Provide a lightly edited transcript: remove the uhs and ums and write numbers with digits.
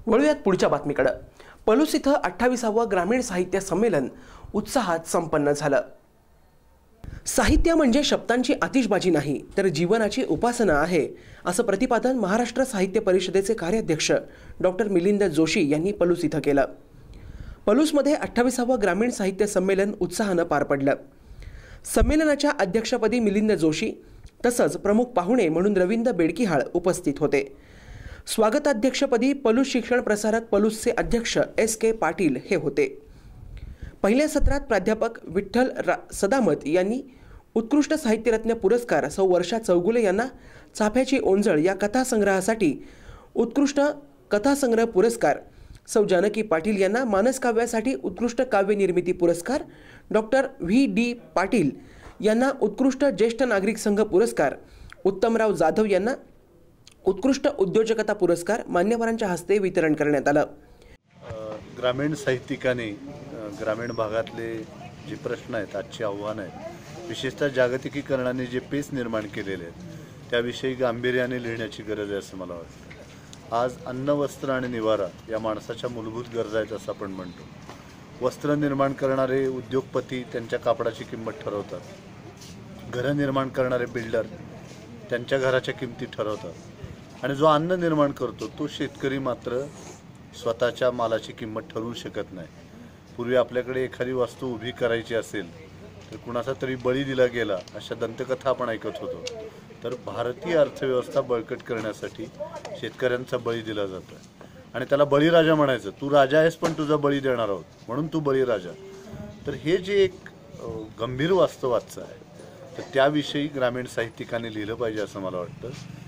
वळूयात पुढच्या बातमीकडे। पलूस इथं 28वं ग्रामीण साहित्य संमेलन उत्साहात संपन्न झालं। साहित्य म्हणजे शब्दांची आतिषबाजी नाही तर जीवनाची उपासना आहे, असं प्रतिपादन महाराष्ट्र साहित्य परिषदेचे कार्याध्यक्ष डॉक्टर मिलिंद जोशी यांनी पलूस इथं केलं। पलूसमध्ये 28वं ग्रामीण साहित्य संमेलन उत्साहानं पार पडलं। संमेलनाच्या अध्यक्षपदी मिलिंद जोशी तसंच प्रमुख पाहुणे म्हणून रवींद्र बेडकिहाळ उपस्थित होते। स्वागताध्यक्षपदी पलूस शिक्षण प्रसारक पलूसचे अध्यक्ष SK पाटील हे होते। पहिल्या सत्रात प्राध्यापक विठ्ठल सदामत यांनी उत्कृष्ट साहित्यरत्न पुरस्कार सौ वर्षा चौगुले यांना चाफ्याची ओंजळ या कथासंग्रहासाठी उत्कृष्ट कथासंग्रह पुरस्कार, सौ जानकी पाटील यांना मानसकाव्यासाठी उत्कृष्ट काव्य निर्मिती पुरस्कार, डॉक्टर VD पाटील यांना उत्कृष्ट ज्येष्ठ नागरिक संघ पुरस्कार, उत्तमराव जाधव यांना उत्कृष्ट उद्योजकता पुरस्कार मान्यवरांच्या हस्ते वितरण करण्यात आलं। ग्रामीण साहित्यिकांनी ग्रामीण भागातले जे प्रश्न आहेत, आजची आव्हानं आहेत, विशेषतः जागतिकीकरणाने जे पेच निर्माण केलेले आहेत त्याविषयी गांभीर्याने लिहिण्याची गरज आहे असं मला वाटतं। आज अन्न, वस्त्र आणि निवारा या माणसाच्या मूलभूत गरजा आहेत असं आपण म्हणतो। वस्त्र निर्माण करणारे उद्योगपती त्यांच्या कापडाची किंमत ठरवतात, घरं निर्माण करणारे बिल्डर त्यांच्या घराच्या किमती ठरवतात आणि जो अन्न निर्माण करतो तो शेतकरी मात्र स्वतःच्या मालाची किंमत ठरवू शकत नाही। पूर्वी आपल्याकडे एखादी वस्तू उभी करायची असेल तर कुणाचा तरी बळी दिला गेला अशा दंतकथा आपण ऐकत होतो। तर भारतीय अर्थव्यवस्था बळकट करण्यासाठी शेतकऱ्यांचा बळी दिला जातो आणि त्याला बळीराजा म्हणायचं। तू राजा आहेस पण तुझा बळी देणार आहोत म्हणून तू बळीराजा। तर हे जे एक गंभीर वास्तवाचं आहे तर त्याविषयी ग्रामीण साहित्यिकांनी लिहिलं पाहिजे असं मला वाटतं।